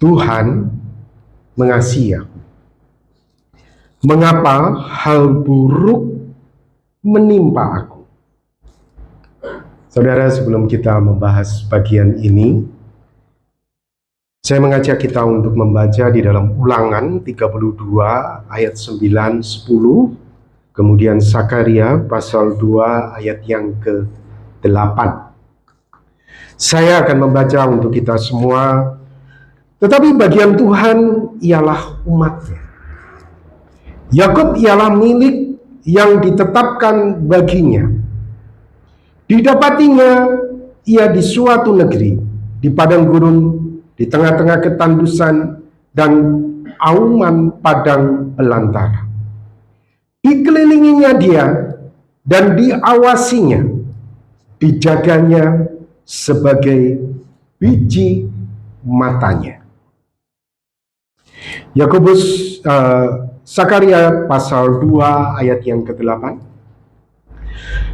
Tuhan mengasihi aku. Mengapa hal buruk menimpa aku? Saudara, sebelum kita membahas bagian ini, saya mengajak kita untuk membaca di dalam Ulangan 32 ayat 9, 10, kemudian Sakaria pasal 2 ayat yang ke-8. Saya akan membaca untuk kita semua, tetapi bagian Tuhan ialah umatnya. Yakub ialah milik yang ditetapkan baginya. Didapatinya ia di suatu negeri, di padang gurun, di tengah-tengah ketandusan dan auman padang belantara. Dikelilinginya dia dan diawasinya, dijaganya sebagai biji matanya. Yakobus Sakaria pasal 2 ayat yang ke-8.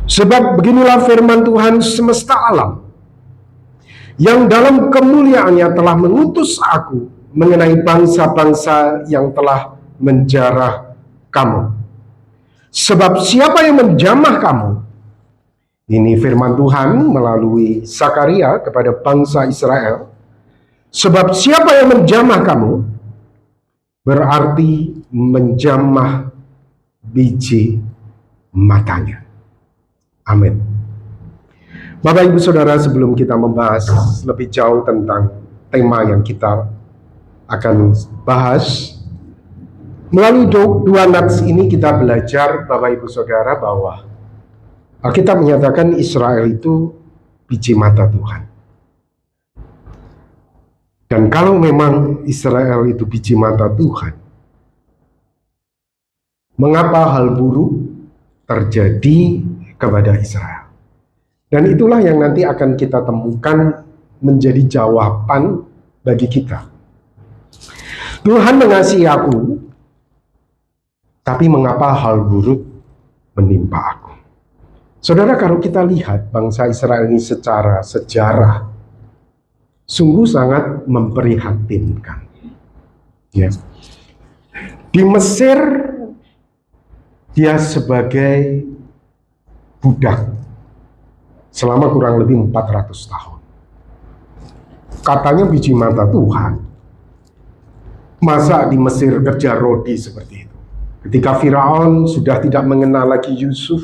Sebab beginilah firman Tuhan semesta alam, yang dalam kemuliaannya telah mengutus aku mengenai bangsa-bangsa yang telah menjarah kamu. Sebab siapa yang menjamah kamu? Ini firman Tuhan melalui Sakaria kepada bangsa Israel. Sebab siapa yang menjamah kamu? Berarti menjamah biji matanya. Amin. Bapak Ibu Saudara, sebelum kita membahas lebih jauh tentang tema yang kita akan bahas, melalui dua nats ini kita belajar, Bapak Ibu Saudara, bahwa Alkitab menyatakan Israel itu biji mata Tuhan. Dan kalau memang Israel itu biji mata Tuhan, mengapa hal buruk terjadi kepada Israel? Dan itulah yang nanti akan kita temukan menjadi jawaban bagi kita. Tuhan mengasihi aku, tapi mengapa hal buruk menimpa aku? Saudara, kalau kita lihat bangsa Israel ini secara sejarah, sungguh sangat memprihatinkan. Ya. Di Mesir, dia sebagai budak selama kurang lebih 400 tahun. Katanya biji mata Tuhan. Masa di Mesir kerja rodi seperti itu? Ketika Firaun sudah tidak mengenal lagi Yusuf,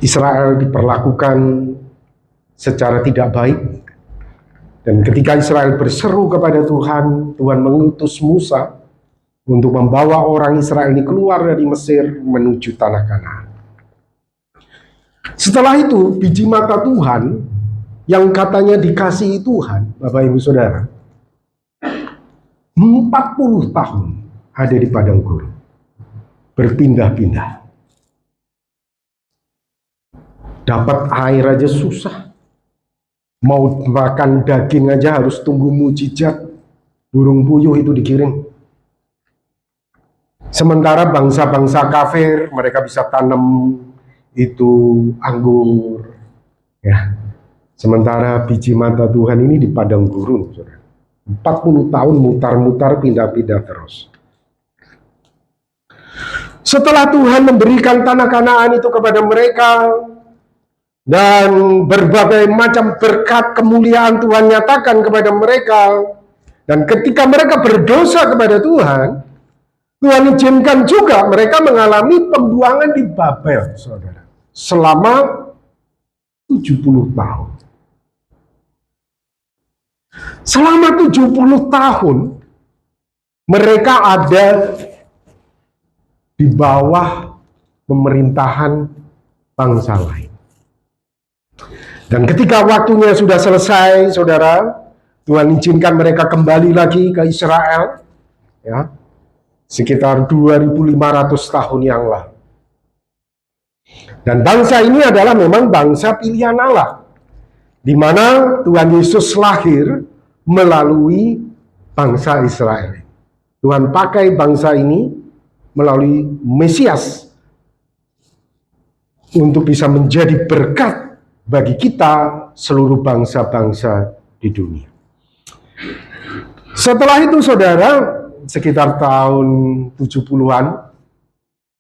Israel diperlakukan secara tidak baik. Dan ketika Israel berseru kepada Tuhan, Tuhan mengutus Musa untuk membawa orang Israel ini keluar dari Mesir menuju tanah Kanaan. Setelah itu, biji mata Tuhan yang katanya dikasihi Tuhan, Bapak Ibu Saudara, 40 tahun ada di padang gurun, berpindah-pindah. Dapat air aja susah. Mau makan daging aja harus tunggu mujizat. Burung puyuh itu dikirim. Sementara bangsa-bangsa kafir, mereka bisa tanam itu anggur. Ya. Sementara biji mata Tuhan ini di padang gurun. 40 tahun mutar-mutar, pindah-pindah terus. Setelah Tuhan memberikan tanah Kanaan itu kepada mereka, dan berbagai macam berkat kemuliaan Tuhan nyatakan kepada mereka. Dan ketika mereka berdosa kepada Tuhan, Tuhan izinkan juga mereka mengalami pembuangan di Babel, saudara. Selama 70 tahun. Selama 70 tahun, mereka ada di bawah pemerintahan bangsa lain. Dan ketika waktunya sudah selesai, saudara, Tuhan izinkan mereka kembali lagi ke Israel, ya, sekitar 2500 tahun yang lalu. Dan bangsa ini adalah memang bangsa pilihan Allah, di mana Tuhan Yesus lahir melalui bangsa Israel. Tuhan pakai bangsa ini melalui Mesias untuk bisa menjadi berkat bagi kita seluruh bangsa-bangsa di dunia. Setelah itu saudara, sekitar tahun 70-an,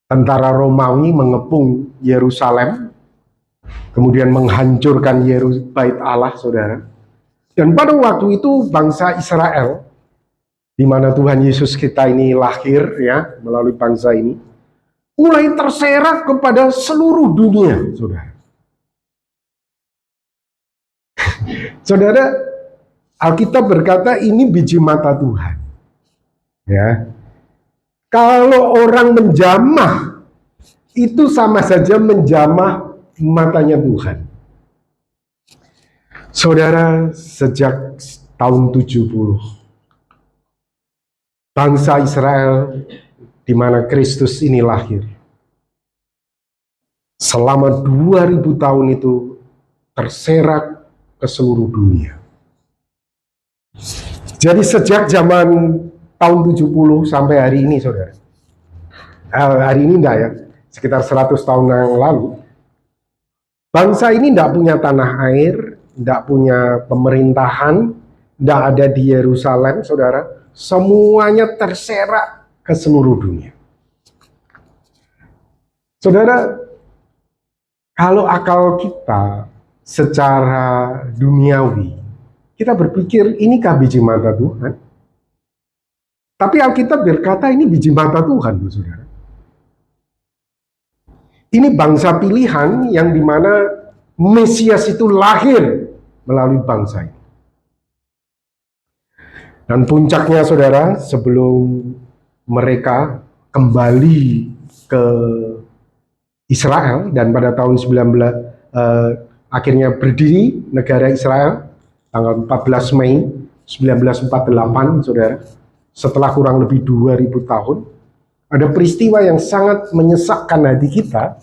tentara Romawi mengepung Yerusalem, kemudian menghancurkan Bait Allah, saudara. Dan pada waktu itu bangsa Israel, di mana Tuhan Yesus kita ini lahir ya melalui bangsa ini, mulai terserak kepada seluruh dunia, saudara. Saudara, Alkitab berkata ini biji mata Tuhan. Ya. Kalau orang menjamah, itu sama saja menjamah matanya Tuhan. Saudara, sejak tahun 70, bangsa Israel di mana Kristus ini lahir, selama 2000 tahun itu terserak ke seluruh dunia. Jadi sejak zaman tahun 70 sampai hari ini, saudara. Hari ini enggak ya, sekitar 100 tahun yang lalu, bangsa ini enggak punya tanah air, enggak punya pemerintahan, enggak ada di Yerusalem, saudara. Semuanya terserak ke seluruh dunia. Saudara, kalau akal kita secara duniawi, kita berpikir inikah biji mata Tuhan? Tapi Alkitab berkata ini biji mata Tuhan, saudara. Ini bangsa pilihan yang dimana Mesias itu lahir melalui bangsa ini. Dan puncaknya, saudara, sebelum mereka kembali ke Israel dan pada tahun 19 akhirnya berdiri negara Israel tanggal 14 Mei 1948, saudara. Setelah kurang lebih 2000 tahun, ada peristiwa yang sangat menyesakkan hati kita.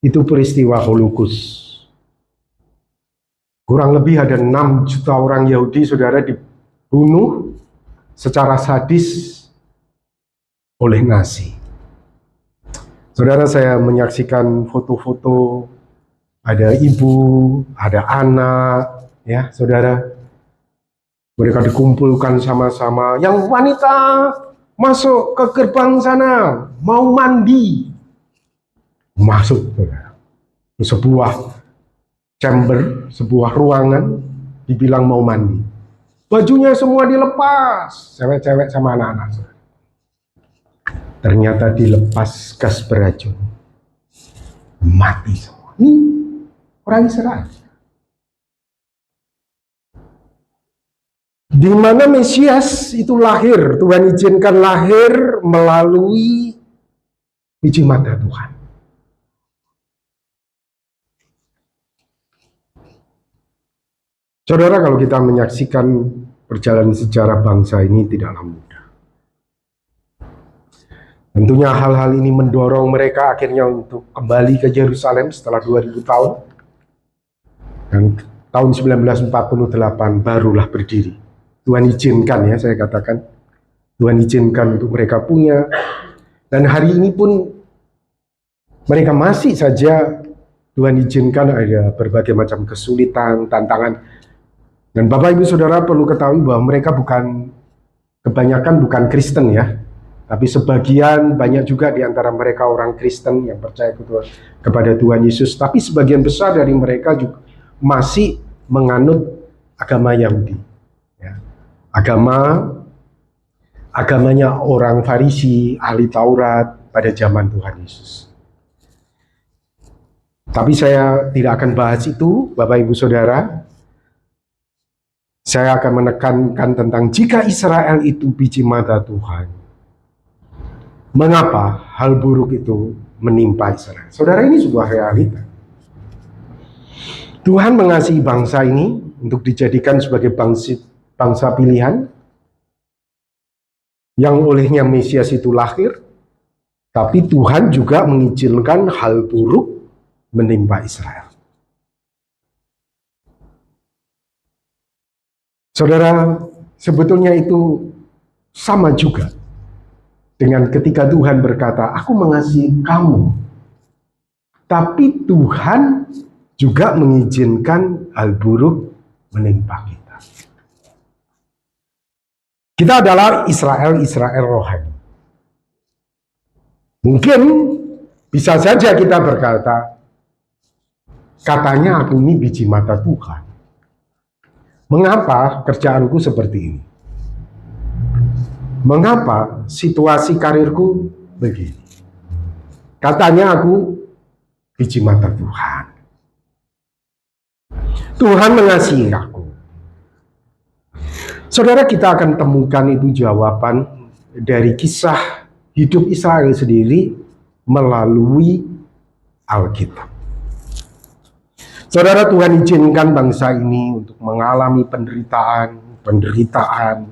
Itu peristiwa Holocaust. Kurang lebih ada 6 juta orang Yahudi, saudara, dibunuh secara sadis oleh Nazi. Saudara, saya menyaksikan foto-foto, ada ibu, ada anak, ya saudara. Mereka dikumpulkan sama-sama. Yang wanita masuk ke gerbang sana, mau mandi. Masuk, saudara. Sebuah chamber, sebuah ruangan, dibilang mau mandi. Bajunya semua dilepas, cewek-cewek sama anak-anak, saudara. Ternyata dilepas gas beracun. Mati semua. Ini orang Israel. Di mana Mesias itu lahir, Tuhan izinkan lahir melalui biji mata Tuhan. Saudara, kalau kita menyaksikan perjalanan sejarah bangsa ini tidaklah mudah. Tentunya hal-hal ini mendorong mereka akhirnya untuk kembali ke Yerusalem setelah 2000 tahun. Dan tahun 1948 barulah berdiri. Tuhan izinkan, ya saya katakan, Tuhan izinkan untuk mereka punya. Dan hari ini pun mereka masih saja Tuhan izinkan ada berbagai macam kesulitan, tantangan. Dan Bapak Ibu Saudara perlu ketahui bahwa mereka kebanyakan bukan Kristen ya. Tapi sebagian banyak juga di antara mereka orang Kristen yang percaya kepada Tuhan Yesus. Tapi sebagian besar dari mereka juga masih menganut agama Yahudi. Agamanya orang Farisi, ahli Taurat pada zaman Tuhan Yesus. Tapi saya tidak akan bahas itu, Bapak Ibu Saudara. Saya akan menekankan tentang jika Israel itu biji mata Tuhan, mengapa hal buruk itu menimpa Israel? Saudara, ini sebuah realita. Tuhan mengasihi bangsa ini untuk dijadikan sebagai bangsa pilihan yang olehnya Mesias itu lahir, tapi Tuhan juga mengizinkan hal buruk menimpa Israel. Saudara, sebetulnya itu sama juga dengan ketika Tuhan berkata, aku mengasihi kamu, tapi Tuhan juga mengizinkan hal buruk menimpa kita. Kita adalah Israel rohani. Mungkin bisa saja kita berkata, katanya aku ini biji mata Tuhan. Mengapa kerjaanku seperti ini? Mengapa situasi karirku begini? Katanya aku biji mata Tuhan. Tuhan mengasihi aku. Saudara, kita akan temukan itu jawaban dari kisah hidup Israel sendiri melalui Alkitab. Saudara, Tuhan izinkan bangsa ini untuk mengalami penderitaan.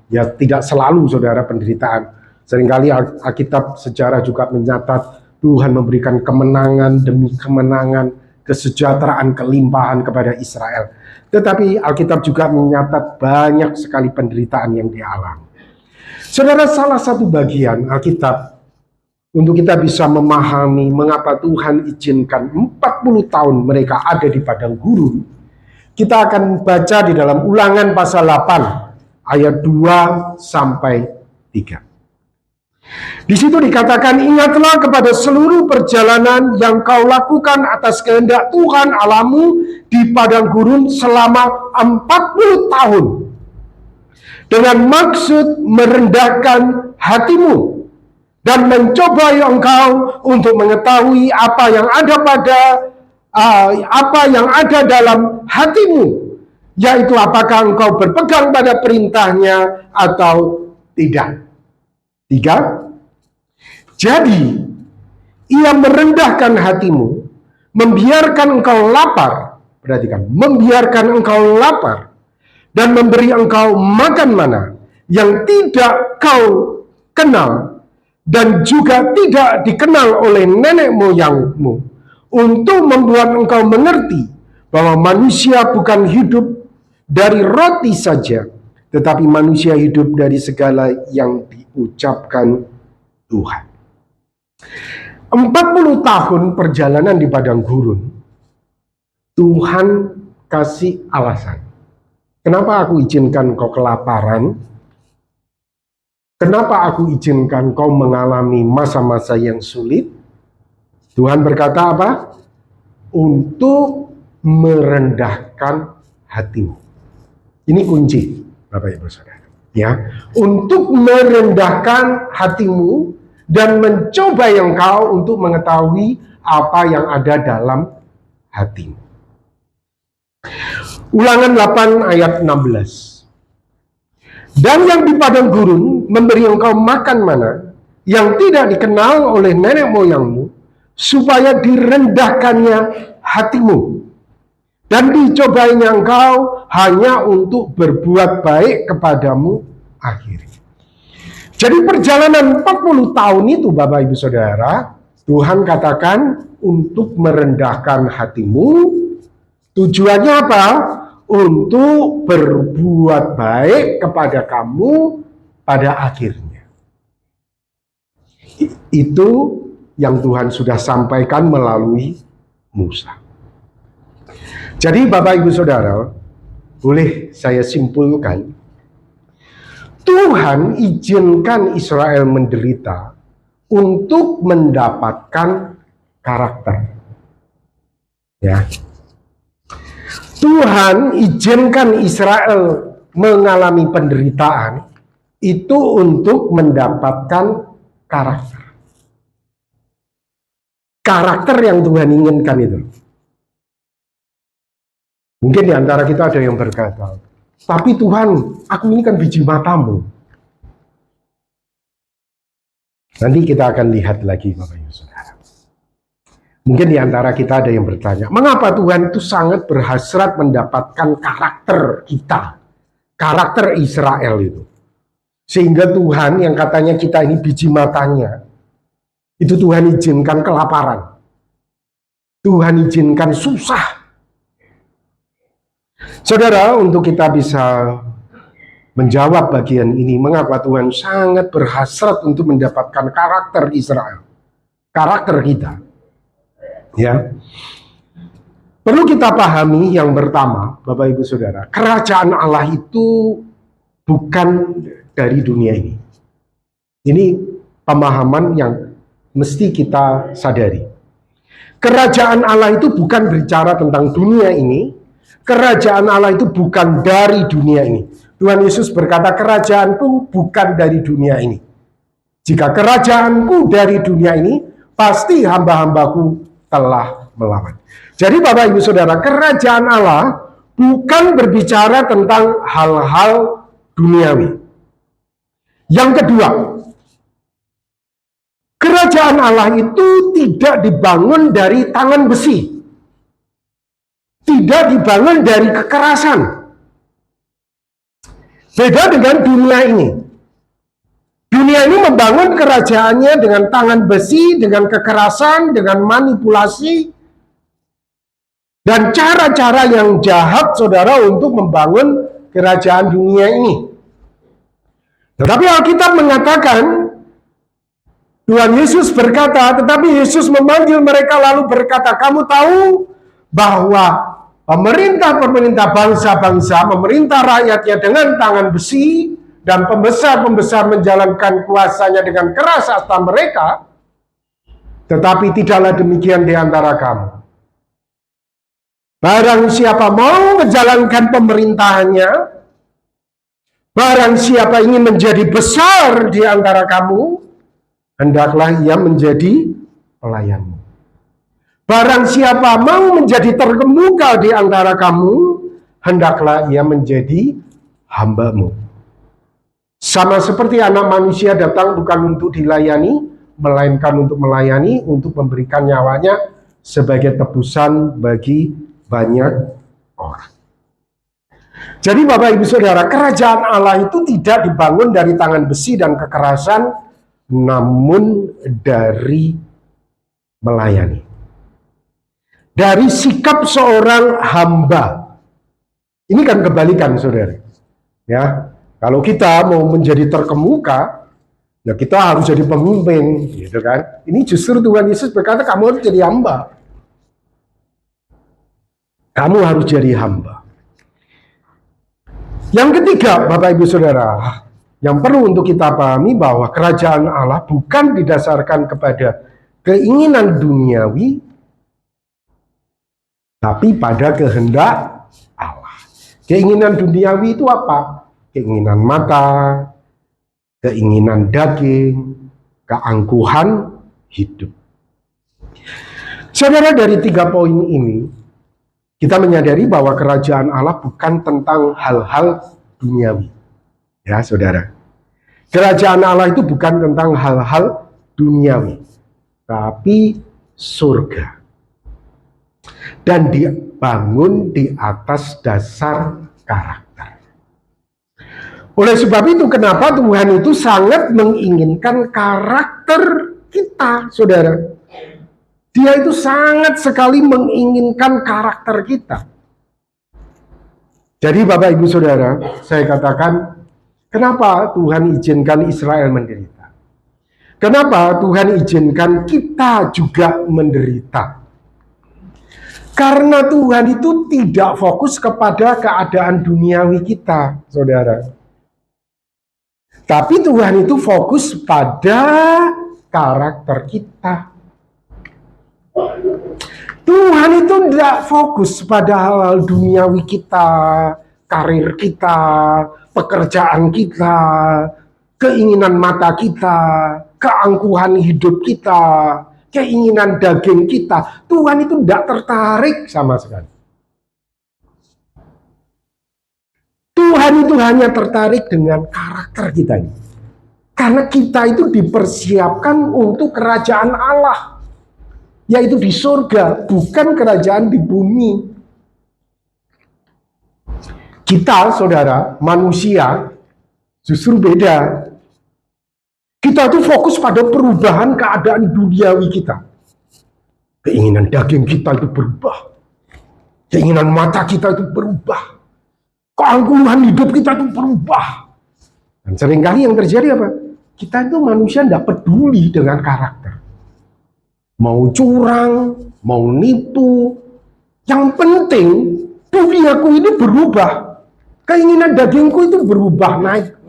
Ya, tidak selalu, saudara, penderitaan. Seringkali Alkitab sejarah juga mencatat Tuhan memberikan kemenangan demi kemenangan, kesejahteraan, kelimpahan kepada Israel. Tetapi Alkitab juga mencatat banyak sekali penderitaan yang dialami. Saudara, salah satu bagian Alkitab untuk kita bisa memahami mengapa Tuhan izinkan 40 tahun mereka ada di padang gurun, kita akan baca di dalam Ulangan pasal 8 ayat 2 sampai 3. Di situ dikatakan, ingatlah kepada seluruh perjalanan yang kau lakukan atas kehendak Tuhan Allahmu di padang gurun selama 40 tahun. Dengan maksud merendahkan hatimu dan mencobai engkau untuk mengetahui apa yang ada dalam hatimu, yaitu apakah engkau berpegang pada perintahnya atau tidak. 3. Jadi, ia merendahkan hatimu, membiarkan engkau lapar, perhatikan, membiarkan engkau lapar, dan memberi engkau makan mana yang tidak kau kenal, dan juga tidak dikenal oleh nenek moyangmu, untuk membuat engkau mengerti bahwa manusia bukan hidup dari roti saja, tetapi manusia hidup dari segala yang diucapkan Tuhan. 40 tahun perjalanan di padang gurun, Tuhan kasih alasan. Kenapa aku izinkan kau kelaparan? Kenapa aku izinkan kau mengalami masa-masa yang sulit? Tuhan berkata apa? Untuk merendahkan hatimu. Ini kunci, Bapak Ibu Saudara. Ya, untuk merendahkan hatimu dan mencoba engkau untuk mengetahui apa yang ada dalam hatimu. Ulangan 8 ayat 16. Dan yang di padang gurun memberi engkau makan mana yang tidak dikenal oleh nenek moyangmu, supaya direndahkannya hatimu dan dicobainya engkau hanya untuk berbuat baik kepadamu akhirnya. Jadi perjalanan 40 tahun itu, Bapak Ibu Saudara, Tuhan katakan untuk merendahkan hatimu. Tujuannya apa? Untuk berbuat baik kepada kamu pada akhirnya. Itu yang Tuhan sudah sampaikan melalui Musa. Jadi Bapak Ibu Saudara, boleh saya simpulkan, Tuhan izinkan Israel menderita untuk mendapatkan karakter. Ya. Tuhan izinkan Israel mengalami penderitaan itu untuk mendapatkan karakter. Karakter yang Tuhan inginkan itu. Mungkin di antara kita ada yang berkata, tapi Tuhan, aku ini kan biji matamu. Nanti kita akan lihat lagi, Bapak Ibu Saudara. Mungkin di antara kita ada yang bertanya, mengapa Tuhan itu sangat berhasrat mendapatkan karakter kita, karakter Israel itu. Sehingga Tuhan yang katanya kita ini biji matanya, itu Tuhan izinkan kelaparan. Tuhan izinkan susah. Saudara, untuk kita bisa menjawab bagian ini, mengapa Tuhan sangat berhasrat untuk mendapatkan karakter Israel, karakter kita. Ya, perlu kita pahami yang pertama, Bapak Ibu Saudara, kerajaan Allah itu bukan dari dunia ini. Ini pemahaman yang mesti kita sadari. Kerajaan Allah itu bukan berbicara tentang dunia ini. Kerajaan Allah itu bukan dari dunia ini. Tuhan Yesus berkata, kerajaanku bukan dari dunia ini. Jika kerajaanku dari dunia ini, pasti hamba-hambaku telah melawan. Jadi Bapak Ibu Saudara, kerajaan Allah bukan berbicara tentang hal-hal duniawi. Yang kedua, kerajaan Allah itu tidak dibangun dari tangan besi. Tidak dibangun dari kekerasan. Beda dengan dunia ini. Dunia ini membangun kerajaannya dengan tangan besi, dengan kekerasan, dengan manipulasi, dan cara-cara yang jahat, saudara, untuk membangun kerajaan dunia ini. Tetapi Alkitab mengatakan, Tuhan Yesus berkata, tetapi Yesus memanggil mereka lalu berkata, kamu tahu bahwa pemerintah-pemerintah bangsa-bangsa memerintah rakyatnya dengan tangan besi, dan pembesar-pembesar menjalankan kuasanya dengan keras atas mereka, tetapi tidaklah demikian di antara kamu. Barang siapa mau menjalankan pemerintahannya, barang siapa ingin menjadi besar di antara kamu, hendaklah ia menjadi pelayanmu. Barang siapa mau menjadi terkemuka di antara kamu, hendaklah ia menjadi hambamu. Sama seperti anak manusia datang bukan untuk dilayani, melainkan untuk melayani, untuk memberikan nyawanya sebagai tebusan bagi banyak orang. Jadi Bapak Ibu Saudara, kerajaan Allah itu tidak dibangun dari tangan besi dan kekerasan, namun dari melayani. Dari sikap seorang hamba. Ini kan kebalikan, saudara. Ya, kalau kita mau menjadi terkemuka, ya kita harus jadi pemimpin, gitu kan? Ini justru Tuhan Yesus berkata, kamu harus jadi hamba. Kamu harus jadi hamba. Yang ketiga, Bapak Ibu Saudara, yang perlu untuk kita pahami bahwa kerajaan Allah bukan didasarkan kepada keinginan duniawi, tapi pada kehendak Allah. Keinginan duniawi itu apa? Keinginan mata, keinginan daging, keangkuhan hidup. Saudara, dari 3 poin ini, kita menyadari bahwa kerajaan Allah bukan tentang hal-hal duniawi. Ya, saudara. Kerajaan Allah itu bukan tentang hal-hal duniawi, tapi surga. Dan dibangun di atas dasar karakter. Oleh sebab itu, kenapa Tuhan itu sangat menginginkan karakter kita, saudara. Dia itu sangat sekali menginginkan karakter kita. Jadi Bapak Ibu Saudara, saya katakan, kenapa Tuhan izinkan Israel menderita? Kenapa Tuhan izinkan kita juga menderita? Karena Tuhan itu tidak fokus kepada keadaan duniawi kita, saudara. Tapi Tuhan itu fokus pada karakter kita. Tuhan itu tidak fokus pada hal-hal duniawi kita, karir kita, pekerjaan kita, keinginan mata kita, keangkuhan hidup kita, keinginan daging kita. Tuhan itu tidak tertarik sama sekali. Tuhan itu hanya tertarik dengan karakter kita ini. Karena kita itu dipersiapkan untuk kerajaan Allah, yaitu di surga, bukan kerajaan di bumi. Kita, saudara, manusia, justru beda. Kita itu fokus pada perubahan keadaan duniawi kita. Keinginan daging kita itu berubah. Keinginan mata kita itu berubah. Keangkuhan hidup kita itu berubah. Dan seringkali yang terjadi apa? Kita itu manusia tidak peduli dengan karakter. Mau curang, mau nipu. Yang penting duniaku ini berubah. Keinginan dagingku itu berubah, naik.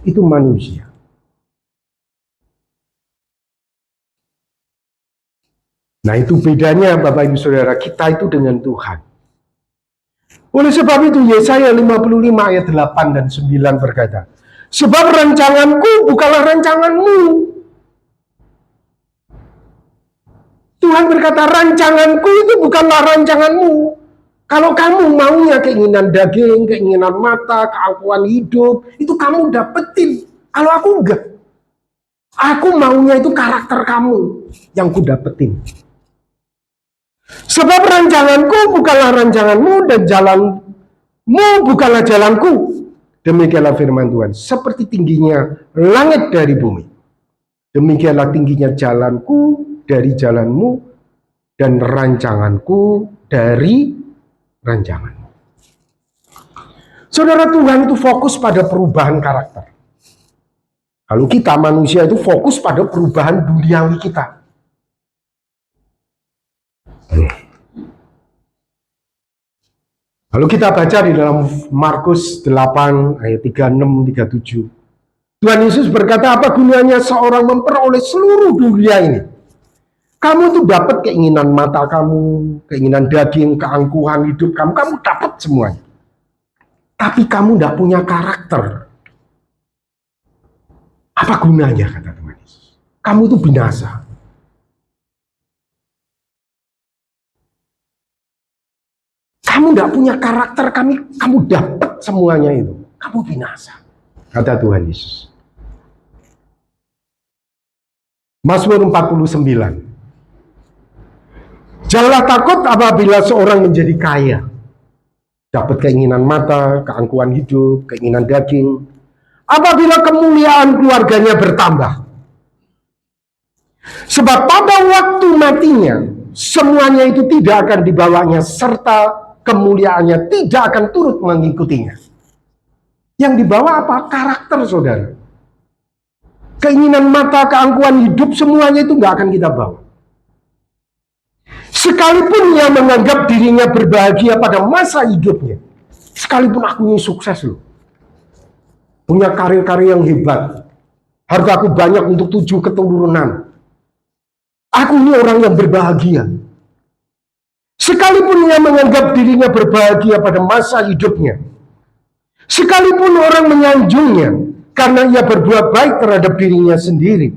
Itu manusia. Nah, itu bedanya Bapak Ibu Saudara, kita itu dengan Tuhan. Oleh sebab itu Yesaya 55 ayat 8 dan 9 berkata, sebab rancanganku bukanlah rancanganmu. Tuhan berkata, rancanganku itu bukanlah rancanganmu. Kalau kamu maunya keinginan daging, keinginan mata, keangkuhan hidup, itu kamu dapetin. Kalau aku enggak. Aku maunya itu karakter kamu yang ku dapetin. Sebab rancanganku bukanlah rancanganmu dan jalanmu bukanlah jalanku. Demikianlah firman Tuhan. Seperti tingginya langit dari bumi, demikianlah tingginya jalanku dari jalanmu dan rancanganku dari rancanganmu. Saudara, Tuhan itu fokus pada perubahan karakter. Kalau kita manusia itu fokus pada perubahan duniawi kita. Lalu kita baca di dalam Markus 8 ayat 36-37. Tuhan Yesus berkata, apa gunanya seorang memperoleh seluruh dunia ini? Kamu tuh dapat keinginan mata kamu, keinginan daging, keangkuhan hidup kamu dapat semuanya. Tapi kamu tidak punya karakter. Apa gunanya, kata Tuhan Yesus? Kamu tuh binasa. Kamu tidak punya karakter, kamu dapat semuanya itu. Kamu binasa, kata Tuhan Yesus. Mazmur 49. Janganlah takut apabila seorang menjadi kaya. Dapat keinginan mata, keangkuhan hidup, keinginan daging. Apabila kemuliaan keluarganya bertambah. Sebab pada waktu matinya, semuanya itu tidak akan dibawanya, serta kemuliaannya tidak akan turut mengikutinya. Yang dibawa apa? Karakter, saudara. Keinginan mata, keangkuhan hidup, semuanya itu nggak akan kita bawa. Sekalipun ia menganggap dirinya berbahagia pada masa hidupnya, sekalipun aku ini sukses loh, punya karir-karir yang hebat, harta aku banyak untuk 7 keturunan, aku ini orang yang berbahagia. Sekalipun ia menganggap dirinya berbahagia pada masa hidupnya, sekalipun orang menyanjungnya karena ia berbuat baik terhadap dirinya sendiri,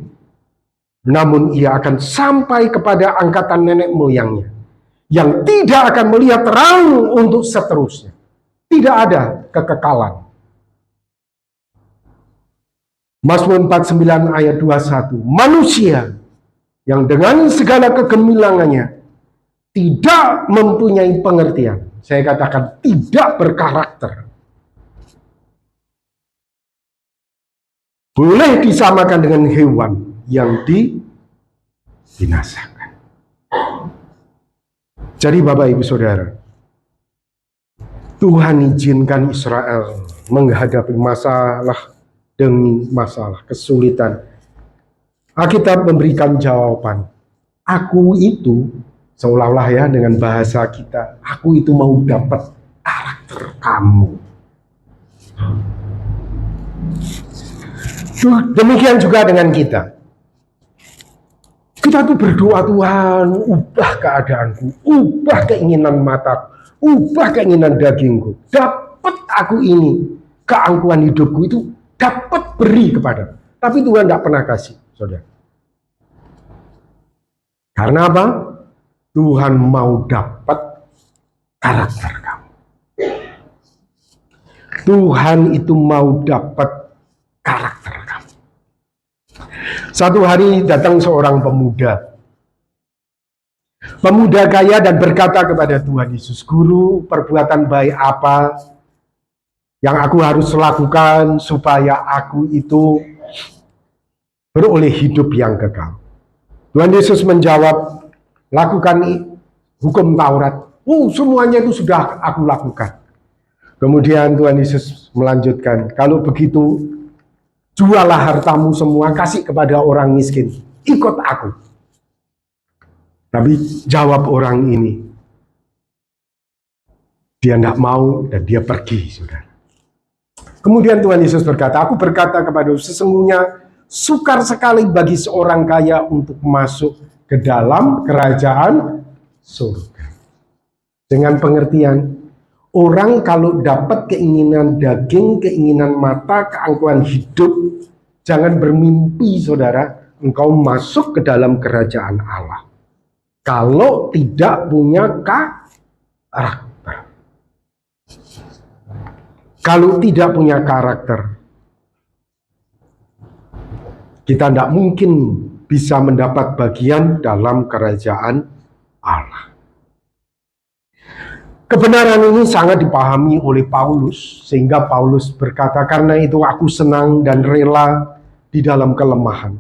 namun ia akan sampai kepada angkatan nenek moyangnya yang tidak akan melihat terang untuk seterusnya. Tidak ada kekekalan. Mazmur 49 ayat 21. Manusia yang dengan segala kegemilangannya tidak mempunyai pengertian. Saya katakan tidak berkarakter. Boleh disamakan dengan hewan yang dibinasakan. Jadi Bapak Ibu Saudara, Tuhan izinkan Israel menghadapi masalah demi masalah, kesulitan. Alkitab memberikan jawaban. Aku itu, seolah-olah ya dengan bahasa kita, aku itu mau dapat karakter kamu. Demikian juga dengan kita. Kita tuh berdoa, Tuhan, ubah keadaanku, ubah keinginan mataku, ubah keinginan dagingku. Dapat aku ini, keangkuhan hidupku itu dapat beri kepada. Tapi Tuhan tidak pernah kasih, saudara. Karena apa? Tuhan mau dapat karakter kamu. Tuhan itu mau dapat karakter kamu. Satu hari datang seorang pemuda. Pemuda kaya dan berkata kepada Tuhan Yesus, Guru, perbuatan baik apa yang aku harus lakukan supaya aku itu beroleh hidup yang kekal? Tuhan Yesus menjawab, lakukan hukum Taurat. Semuanya itu sudah aku lakukan. Kemudian Tuhan Yesus melanjutkan, kalau begitu jualah hartamu semua, kasih kepada orang miskin. Ikut aku. Tapi jawab orang ini, Dia tidak mau dan dia pergi, saudara. Kemudian Tuhan Yesus berkata, aku berkata kepadamu, sesungguhnya sukar sekali bagi seorang kaya untuk masuk ke dalam kerajaan surga. Dengan pengertian, orang kalau dapat keinginan daging, keinginan mata, keangkuhan hidup, jangan bermimpi, saudara, engkau masuk ke dalam kerajaan Allah. Kalau tidak punya karakter. Kalau tidak punya karakter, kita tidak mungkin bisa mendapat bagian dalam kerajaan Allah. Kebenaran ini sangat dipahami oleh Paulus, sehingga Paulus berkata, karena itu aku senang dan rela di dalam kelemahan,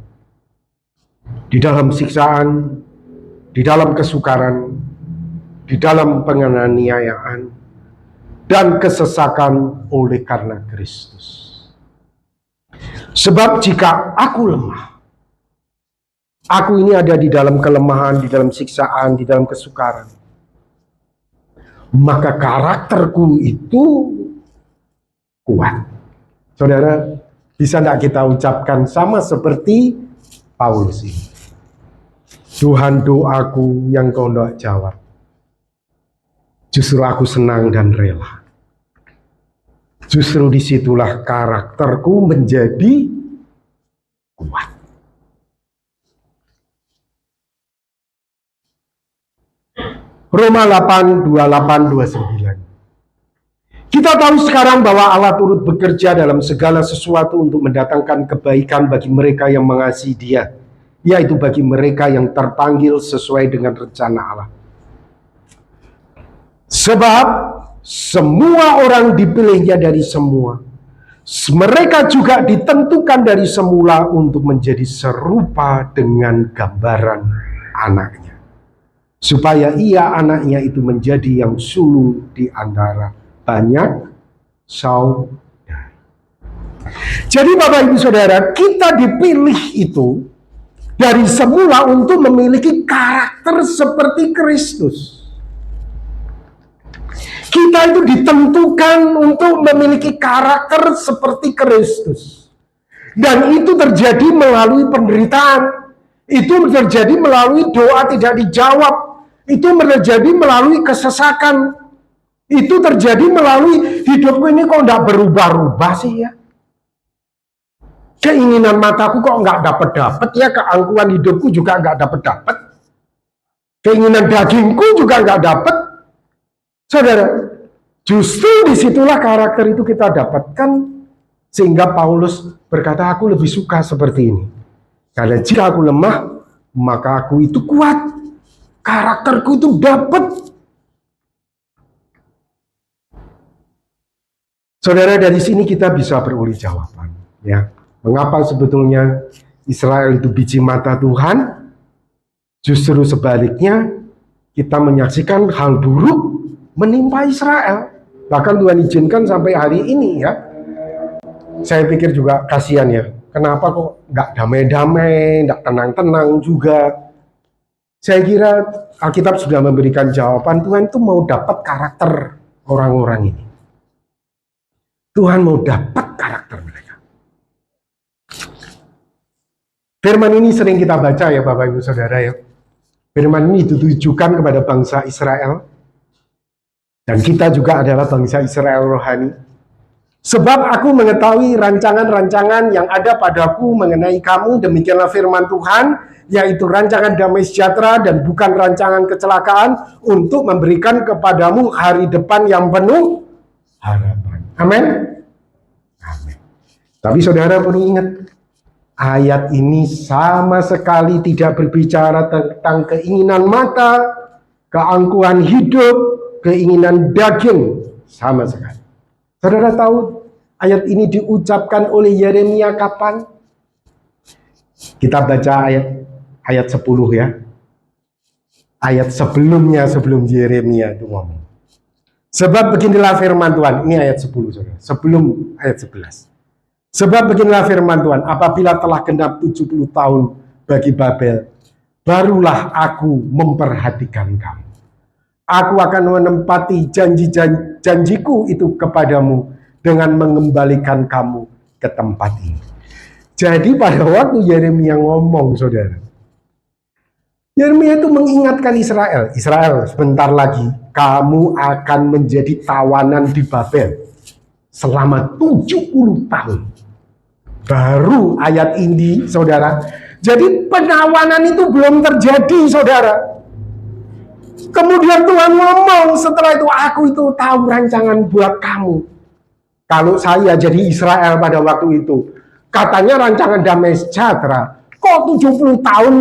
di dalam siksaan, di dalam kesukaran, di dalam penganiayaan, dan kesesakan oleh karena Kristus. Sebab jika aku lemah, aku ini ada di dalam kelemahan, di dalam siksaan, di dalam kesukaran, maka karakterku itu kuat. Saudara, bisa tidak kita ucapkan sama seperti Paulus ini? Tuhan, doaku yang kau tidak jawab, justru aku senang dan rela. Justru disitulah karakterku menjadi kuat. Roma 8, 28, 29. Kita tahu sekarang bahwa Allah turut bekerja dalam segala sesuatu untuk mendatangkan kebaikan bagi mereka yang mengasihi Dia, yaitu bagi mereka yang terpanggil sesuai dengan rencana Allah. Sebab semua orang dipilihnya dari semua. Mereka juga ditentukan dari semula untuk menjadi serupa dengan gambaran anaknya, supaya ia anaknya itu menjadi yang sulung di antara banyak saudara. Jadi Bapak Ibu Saudara, kita dipilih itu dari semula untuk memiliki karakter seperti Kristus. Kita itu ditentukan untuk memiliki karakter seperti Kristus. Dan itu terjadi melalui penderitaan. Itu terjadi melalui doa tidak dijawab. Itu terjadi melalui kesesakan. Itu terjadi melalui hidupku ini kok nggak berubah-ubah sih ya. Keinginan mataku kok nggak dapat-dapat ya. Keangkuhan hidupku juga nggak dapat-dapat. Keinginan dagingku juga nggak dapat. Saudara, justru disitulah karakter itu kita dapatkan, sehingga Paulus berkata, aku lebih suka seperti ini. Karena jika aku lemah, maka aku itu kuat. Karakterku itu dapat. Saudara, dari sini kita bisa beroleh jawaban. Ya, mengapa sebetulnya Israel itu biji mata Tuhan? Justru sebaliknya, kita menyaksikan hal buruk menimpa Israel. Bahkan Tuhan izinkan sampai hari ini ya. Saya pikir juga kasihan ya. Kenapa kok nggak damai-damai, nggak tenang-tenang juga. Saya kira Alkitab sudah memberikan jawaban. Tuhan itu mau dapat karakter orang-orang ini. Tuhan mau dapat karakter mereka. Firman ini sering kita baca ya Bapak Ibu Saudara ya. Firman ini ditujukan kepada bangsa Israel. Dan kita juga adalah bangsa Israel rohani. Sebab aku mengetahui rancangan-rancangan yang ada padaku mengenai kamu, demikianlah firman Tuhan, yaitu rancangan damai sejahtera dan bukan rancangan kecelakaan, untuk memberikan kepadamu hari depan yang penuh harapan. Amin. Amin. Tapi saudara perlu ingat, ayat ini sama sekali tidak berbicara tentang keinginan mata, keangkuhan hidup, keinginan daging, sama sekali. Saudara tahu ayat ini diucapkan oleh Yeremia kapan? Kita baca ayat 10 ya. Ayat sebelumnya, sebelum Yeremia itu ngomong. Sebab beginilah firman Tuhan. Ini ayat 10 saudara. Sebelum ayat 11. Sebab beginilah firman Tuhan. Apabila telah genap 70 tahun bagi Babel, barulah aku memperhatikan kamu. Aku akan menempati janjiku itu kepadamu dengan mengembalikan kamu ke tempat ini. Jadi pada waktu Yeremia ngomong, saudara, Yeremia itu mengingatkan Israel, sebentar lagi kamu akan menjadi tawanan di Babel selama 70 tahun. Baru ayat ini, saudara. Jadi penawanan itu belum terjadi, saudara. Kemudian Tuhan ngomong setelah itu, aku itu tahu rancangan buat kamu. Kalau saya jadi Israel pada waktu itu, katanya rancangan damai sejahtera. Kok 70 tahun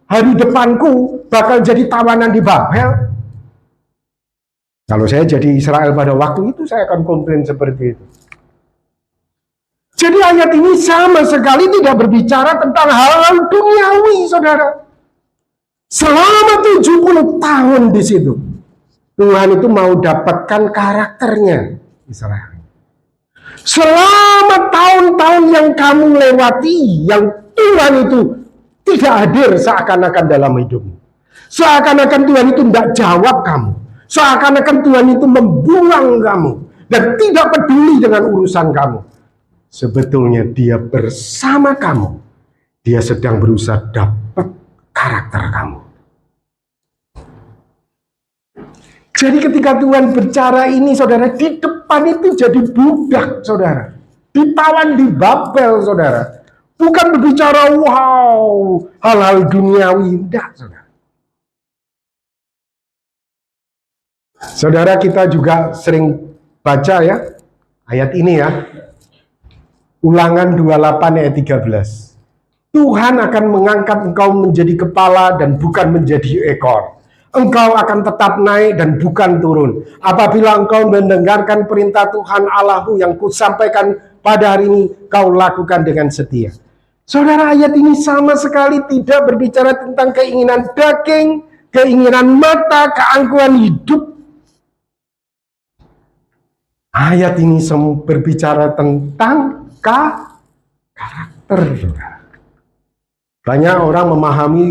hari depanku bakal jadi tawanan di Babel? Kalau saya jadi Israel pada waktu itu, saya akan komplain seperti itu. Jadi ayat ini sama sekali tidak berbicara tentang hal-hal duniawi, saudara. Selama 70 tahun di situ, Tuhan itu mau dapatkan karakternya Israel. Selama tahun-tahun yang kamu lewati, yang Tuhan itu tidak hadir seakan-akan dalam hidupmu. Seakan-akan Tuhan itu tidak jawab kamu. Seakan-akan Tuhan itu membuang kamu dan tidak peduli dengan urusan kamu. Sebetulnya dia bersama kamu. Dia sedang berusaha dapat karakter kamu. Jadi ketika Tuhan bicara ini, saudara, di depan itu jadi budak, saudara. Ditawan di Babel, saudara. Bukan berbicara, wow, hal-hal duniawi. Tidak, saudara. Saudara, kita juga sering baca ya, ayat ini ya. Ulangan 28 ayat 13. Tuhan akan mengangkat engkau menjadi kepala dan bukan menjadi ekor. Engkau akan tetap naik dan bukan turun. Apabila engkau mendengarkan perintah Tuhan Allahmu yang kusampaikan pada hari ini, kau lakukan dengan setia. Saudara, ayat ini sama sekali tidak berbicara tentang keinginan daging, keinginan mata, keangkuhan hidup. Ayat ini berbicara tentang karakter, saudara. Banyak orang memahami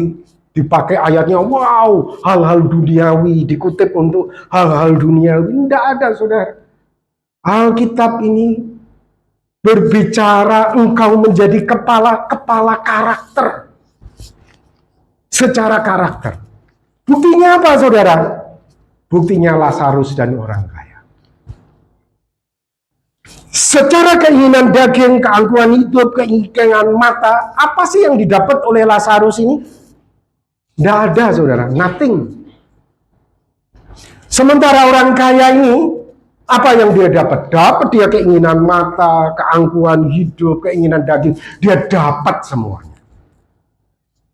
dipakai ayatnya, wow, hal-hal duniawi, dikutip untuk hal-hal duniawi. Tidak ada, saudara. Alkitab ini berbicara engkau menjadi kepala karakter. Secara karakter. Buktinya apa, saudara? Buktinya Lazarus dan orang kaya. Secara keinginan daging, keangkuhan hidup, keinginan mata, apa sih yang didapat oleh Lazarus ini? Tidak ada, saudara, nothing. Sementara orang kaya ini, apa yang dia dapat? Dapat dia keinginan mata, keangkuhan hidup, keinginan daging, dia dapat semuanya.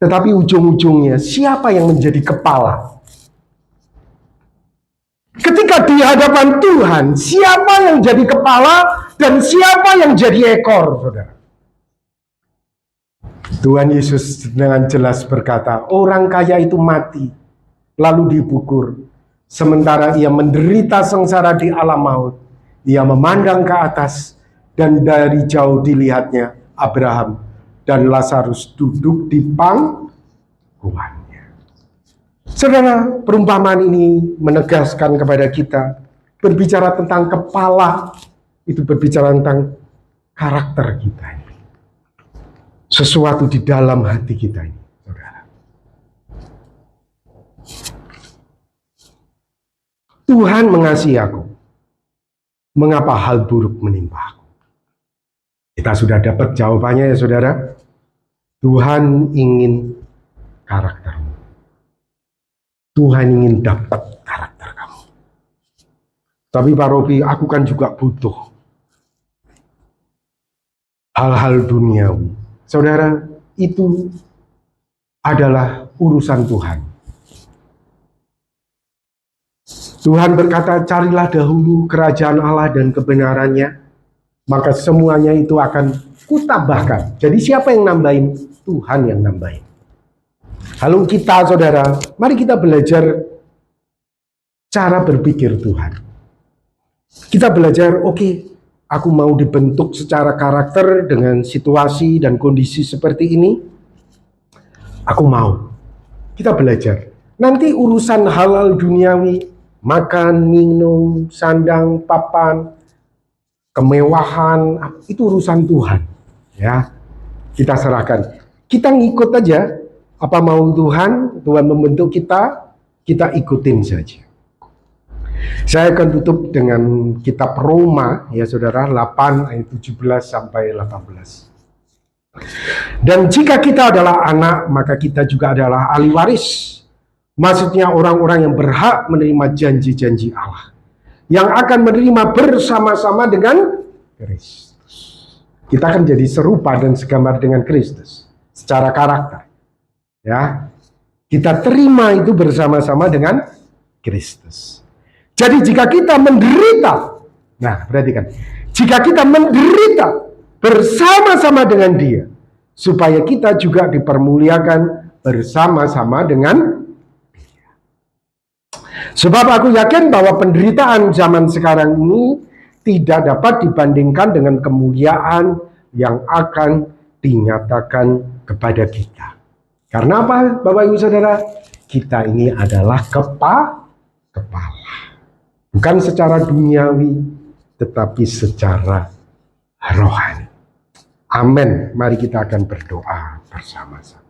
Tetapi ujung-ujungnya, siapa yang menjadi kepala? Ketika di hadapan Tuhan, siapa yang jadi kepala dan siapa yang jadi ekor, saudara? Tuhan Yesus dengan jelas berkata, orang kaya itu mati, lalu dikubur. Sementara ia menderita sengsara di alam maut, ia memandang ke atas, dan dari jauh dilihatnya Abraham dan Lazarus duduk di pangkuannya. Saudara, perumpamaan ini menegaskan kepada kita, berbicara tentang kepala, itu berbicara tentang karakter kita ini. Sesuatu di dalam hati kita ini, saudara. Tuhan mengasihi aku. Mengapa hal buruk menimpa aku? Kita sudah dapat jawabannya ya, saudara. Tuhan ingin karaktermu. Tuhan ingin dapat karakter kamu. Tapi Pak Robi, aku kan juga butuh hal-hal duniawi. Saudara, itu adalah urusan Tuhan. Tuhan berkata, carilah dahulu kerajaan Allah dan kebenarannya, maka semuanya itu akan kutambahkan. Jadi siapa yang nambahin? Tuhan yang nambahin. Lalu kita, saudara, mari kita belajar cara berpikir Tuhan. Kita belajar, oke, aku mau dibentuk secara karakter dengan situasi dan kondisi seperti ini. Aku mau. Kita belajar. Nanti urusan hal-hal duniawi, makan, minum, sandang, papan, kemewahan, itu urusan Tuhan. Ya, kita serahkan. Kita ngikut aja apa mau Tuhan. Tuhan membentuk kita ikutin saja. Saya akan tutup dengan kitab Roma, ya saudara, 8 ayat 17 sampai 18. Dan jika kita adalah anak, maka kita juga adalah ahli waris. Maksudnya orang-orang yang berhak menerima janji-janji Allah, yang akan menerima bersama-sama dengan Kristus. Kita akan jadi serupa dan segambar dengan Kristus secara karakter. Ya, kita terima itu bersama-sama dengan Kristus. Jadi jika kita menderita, nah perhatikan, jika kita menderita bersama-sama dengan Dia, supaya kita juga dipermuliakan bersama-sama dengan Dia. Sebab aku yakin bahwa penderitaan zaman sekarang ini tidak dapat dibandingkan dengan kemuliaan yang akan dinyatakan kepada kita. Karena apa, Bapak Ibu Saudara? Kita ini adalah kepala. Bukan secara duniawi, tetapi secara rohani. Amin. Mari kita akan berdoa bersama-sama.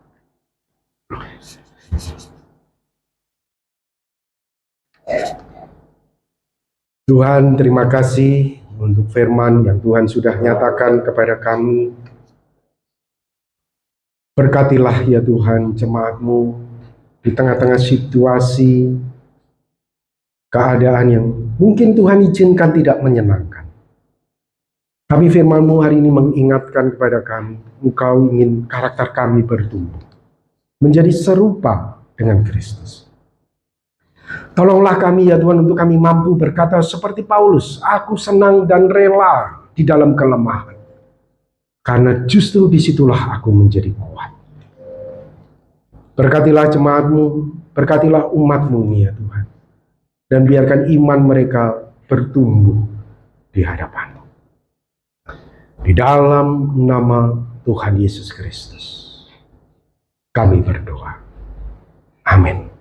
Tuhan, terima kasih untuk firman yang Tuhan sudah nyatakan kepada kami. Berkatilah ya Tuhan jemaat-Mu di tengah-tengah situasi, keadaan yang mungkin Tuhan izinkan tidak menyenangkan. Tapi firman-Mu hari ini mengingatkan kepada kami, Engkau ingin karakter kami bertumbuh, menjadi serupa dengan Kristus. Tolonglah kami ya Tuhan untuk kami mampu berkata seperti Paulus, aku senang dan rela di dalam kelemahan. Karena justru disitulah aku menjadi kuat. Berkatilah jemaat-Mu, berkatilah umat-Mu ya Tuhan. Dan biarkan iman mereka bertumbuh di hadapan-Mu. Di dalam nama Tuhan Yesus Kristus, kami berdoa. Amin.